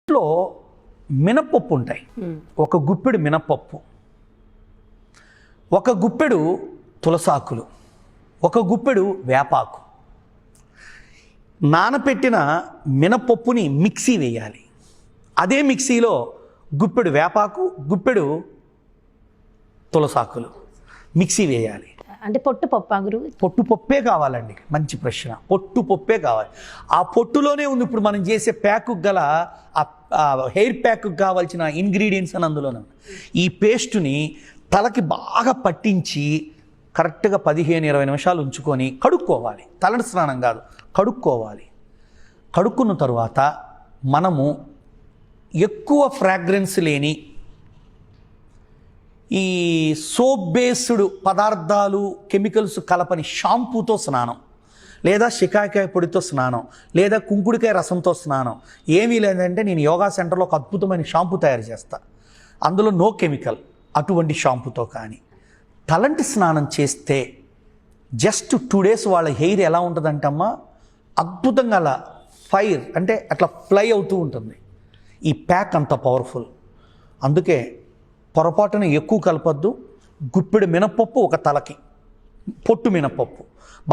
ఇంట్లో మినపప్పు ఉంటాయి. ఒక గుప్పెడు మినపప్పు, ఒక గుప్పెడు తులసాకులు, ఒక గుప్పెడు వేపాకు. నానపెట్టిన మినపప్పుని మిక్సీ వేయాలి. అదే మిక్సీలో గుప్పెడు వేపాకు, గుప్పెడు తులసాకులు మిక్సీ వేయాలి. అంటే పొట్టు పప్పా గురువు? పొట్టు పప్పే కావాలండి. మంచి ప్రశ్న. పొట్టు పప్పే కావాలి. ఆ పొట్టులోనే ఉంది ఇప్పుడు మనం చేసే ప్యాకు గల హెయిర్ ప్యాకు కావాల్సిన ఇంగ్రీడియంట్స్ అని అందులోనే. ఈ పేస్టుని తలకి బాగా పట్టించి కరెక్ట్గా 15-20 నిమిషాలు ఉంచుకొని కడుక్కోవాలి. తలంటి స్నానం కాదు, కడుక్కోవాలి. కడుక్కున్న తరువాత మనము ఎక్కువ ఫ్రాగ్రెన్స్ లేని ఈ సోప్ బేస్డ్ పదార్థాలు, కెమికల్స్ కలపని షాంపూతో స్నానం, లేదా షికాకాయ పొడితో స్నానం, లేదా కుంకుడికాయ రసంతో స్నానం. ఏమీ లేదంటే నేను యోగా సెంటర్లో ఒక అద్భుతమైన షాంపూ తయారు చేస్తా, అందులో నో కెమికల్. అటువంటి షాంపూతో కానీ తలంటి స్నానం చేస్తే జస్ట్ 2 days వాళ్ళ హెయిర్ ఎలా ఉంటుందంటమ్మా, అద్భుతంగా అలా ఫైర్ అంటే అట్లా ఫ్లై అవుతూ ఉంటుంది. ఈ ప్యాక్ అంత పవర్ఫుల్. అందుకే పొరపాటున ఎక్కువ కలపద్దు. గుప్పెడు మినపప్పు ఒక తలకి, పొట్టు మినపప్పు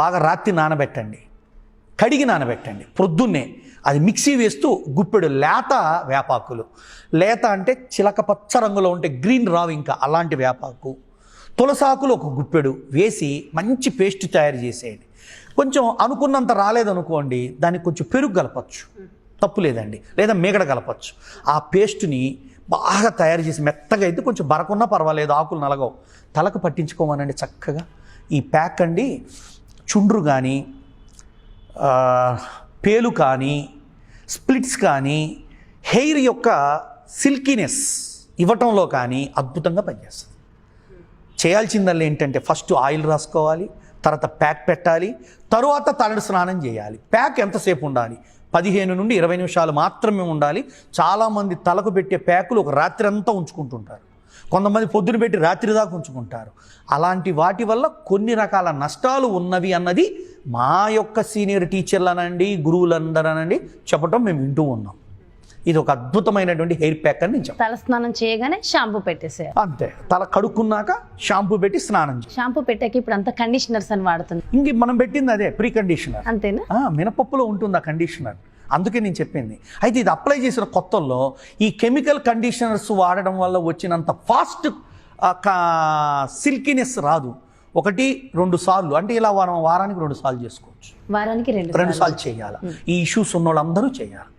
బాగా రాత్రి నానబెట్టండి, కడిగి నానబెట్టండి. ప్రొద్దున్నే అది మిక్సీ వేస్తూ గుప్పెడు లేత వేపాకులు, లేత అంటే చిలక పచ్చ రంగులో ఉంటే గ్రీన్ రావు ఇంకా అలాంటి వేపాకు, తులసాకులు ఒక గుప్పెడు వేసి మంచి పేస్ట్ తయారు చేసేయండి. కొంచెం అనుకున్నంత రాలేదనుకోండి, దానికి కొంచెం పెరుగు కలపచ్చు, తప్పు లేదండి, లేదా మీగడ కలపచ్చు. ఆ పేస్ట్ని బాగా తయారు చేసి మెత్తగా అయితే కొంచెం బరకున్నా పర్వాలేదు, ఆకులు నలగవు, తలకు పట్టించుకోమనండి చక్కగా. ఈ ప్యాక్ అండి చుండ్రు కానీ, పేలు కానీ, స్ప్లిట్స్ కానీ, హెయిర్ యొక్క సిల్కీనెస్ ఇవ్వటంలో కానీ అద్భుతంగా పనిచేస్తుంది. చేయాల్సిందల్లా ఏంటంటే ఫస్ట్ ఆయిల్ రాసుకోవాలి, తర్వాత ప్యాక్ పెట్టాలి, తరువాత తలంటి స్నానం చేయాలి. ప్యాక్ ఎంతసేపు ఉండాలి? 15 నుండి 20 నిమిషాలు మాత్రమే ఉండాలి. చాలామంది తలకు పెట్టే ప్యాకులు ఒక రాత్రి అంతా ఉంచుకుంటుంటారు, కొంతమంది పొద్దున పెట్టి రాత్రి దాకా ఉంచుకుంటారు. అలాంటి వాటి వల్ల కొన్ని రకాల నష్టాలు ఉన్నవి అన్నది మా యొక్క సీనియర్ టీచర్లనండి, గురువులందరనండి చెప్పటం మేము వింటూ ఉన్నాం. ఇది ఒక అద్భుతమైనటువంటి హెయిర్ ప్యాక్ అని నేను చెప్తాను. తల స్నానం చేయగానే షాంపూ పెట్టేసేయాలి. అంతే, తల కడుక్కున్నాక షాంపూ పెట్టి స్నానం చేయాలి. షాంపూ పెట్టాక ఇప్పుడు అంతా కండిషనర్స్ అని వాడుతుంది. ఇంక మనం పెట్టింది అదే ప్రీ కండిషనర్. అంతేనా? మినపప్పులో ఉంటుంది ఆ కండిషనర్, అందుకే నేను చెప్పింది. అయితే ఇది అప్లై చేసిన కొత్తల్లో ఈ కెమికల్ కండిషనర్స్ వాడడం వల్ల వచ్చినంత ఫాస్ట్ సిల్కీనెస్ రాదు. 1-2 సార్లు అంటే ఇలా వారానికి 2 సార్లు చేసుకోవచ్చు. వారానికి 2 సార్లు చేయాలి. ఈ ఇష్యూస్ ఉన్న వాళ్ళందరూ చేయాలి.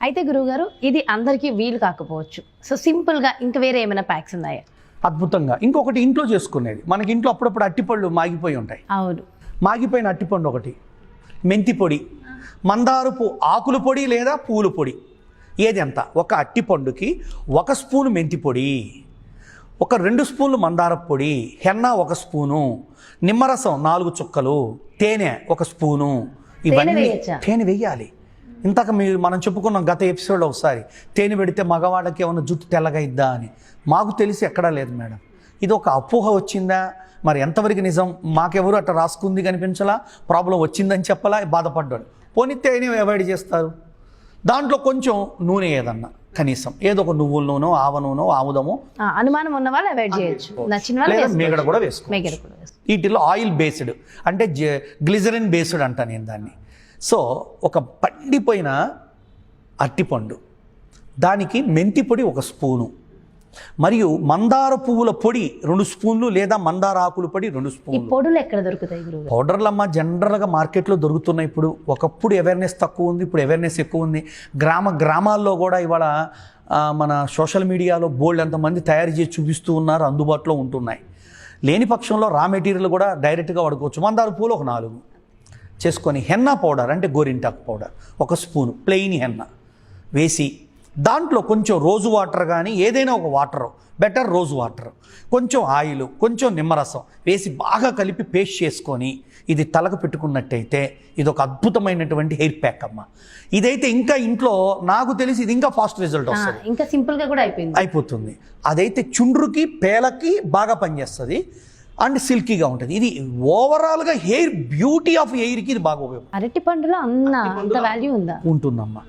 అయితే గురువుగారు, ఇది అందరికీ వీలు కాకపోవచ్చు, సో సింపుల్గా ఇంకా వేరే ఏమైనా ప్యాక్స్ ఉన్నాయా? అద్భుతంగా ఇంకొకటి ఇంట్లో చేసుకునేది. మనకి ఇంట్లో అప్పుడప్పుడు అట్టిపళ్ళు మాగిపోయి ఉంటాయి. అవును, మాగిపోయిన అట్టిపండు ఒకటి, మెంతి పొడి, మందారపు ఆకుల పొడి లేదా పూల పొడి, ఏది ఎంత? ఒక అట్టిపండుకి 1 స్పూను మెంతి పొడి, ఒక 2 స్పూన్లు మందారపు పొడి, హెన్న 1 స్పూను, నిమ్మరసం 4 చుక్కలు, తేనె 1 స్పూను. ఇవన్నీ తేనె వేయాలి. ఇంతక మనం చెప్పుకున్నాం గత ఎపిసోడ్లో ఒకసారి, తేనె పెడితే మగవాళ్ళకి ఏమైనా జుట్టు తెల్లగా ఇద్దా అని. మాకు తెలిసి ఎక్కడా లేదు మేడం. ఇది ఒక అపోహ వచ్చిందా, మరి ఎంతవరకు నిజం? మాకెవరు అట్లా రాసుకుంది కనిపించలా, ప్రాబ్లం వచ్చిందని చెప్పలా, బాధపడ్డాడు. పోనీ తేనె అవాయిడ్ చేస్తారు, దాంట్లో కొంచెం నూనె ఏదన్నా కనీసం ఏదో ఒక నువ్వుల నూనె, ఆవ నూనె, ఆముదము, అనుమానం ఉన్న వాళ్ళు అవాయిడ్ చేయొచ్చు, నచ్చిన వాళ్ళు మేగడ కూడా వేసుకోవచ్చు. వీటిలో ఆయిల్ బేస్డ్ అంటే గ్లిజరిన్ బేస్డ్ అంట నేను దాన్ని. సో ఒక పండిపోయిన అట్టిపండు, దానికి మెంతి పొడి 1 స్పూను, మరియు మందార పువ్వుల పొడి 2 స్పూన్లు, లేదా మందార ఆకుల పొడి 2 స్పూన్లు. పొడులు ఎక్కడ దొరుకుతాయి గురువు? పౌడర్లమ్మ జనరల్గా మార్కెట్లో దొరుకుతున్నాయి. ఇప్పుడు ఒకప్పుడు అవేర్నెస్ తక్కువ ఉంది, ఇప్పుడు అవేర్నెస్ ఎక్కువ ఉంది. గ్రామాల్లో కూడా ఇవాళ మన సోషల్ మీడియాలో బోల్డ్ ఎంతమంది తయారు చేసి చూపిస్తూ ఉన్నారు, అందుబాటులో ఉంటున్నాయి. లేని పక్షంలో రా మెటీరియల్ కూడా డైరెక్ట్గా వాడుకోవచ్చు. మందార పూలు ఒక 4 చేసుకొని, హెన్నా పౌడర్ అంటే గోరింటాకు పౌడర్ 1 స్పూను, ప్లెయిన్ హెన్నా వేసి, దాంట్లో కొంచెం రోజు వాటర్ కానీ ఏదైనా ఒక వాటర్, బెటర్ రోజు వాటర్, కొంచెం ఆయిల్, కొంచెం నిమ్మరసం వేసి బాగా కలిపి పేస్ట్ చేసుకొని ఇది తలకు పెట్టుకున్నట్టయితే ఇది ఒక అద్భుతమైనటువంటి హెయిర్ ప్యాక్ అమ్మ. ఇదైతే ఇంకా ఇంట్లో నాకు తెలిసి ఇది ఇంకా ఫాస్ట్ రిజల్ట్ వస్తుంది, ఇంకా సింపుల్గా కూడా అయిపోతుంది. అదైతే చుండ్రుకి, పేలకి బాగా పనిచేస్తుంది అండ్ సిల్కీగా ఉంటుంది. ఇది ఓవరాల్గా హెయిర్ బ్యూటీ ఆఫ్ హెయిర్కి ఇది బాగా ఉపయోగం. అరటి పండులో అంత వాల్యూ ఉందా? ఉంటుందమ్మా.